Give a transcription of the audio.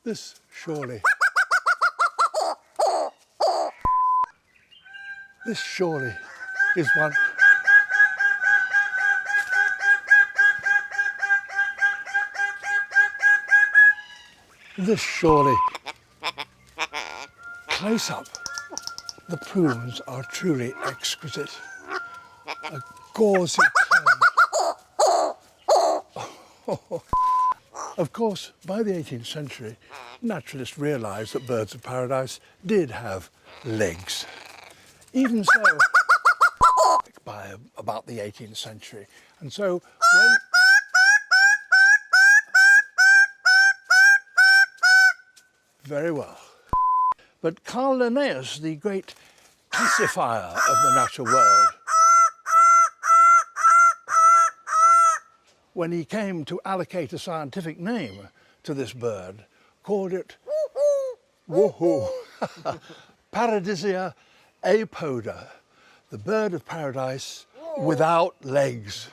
This surely is one. This surely. Close up, the prunes are truly exquisite. A gauzy tone. Of course, by the 18th century, naturalists realised that birds of paradise did have legs. Even so, by about the 18th century. And so when... Very well. But Carl Linnaeus, the great classifier of the natural world, when he came to allocate a scientific name to this bird, called it woohoo, Paradisia apoda, the bird of paradise without legs.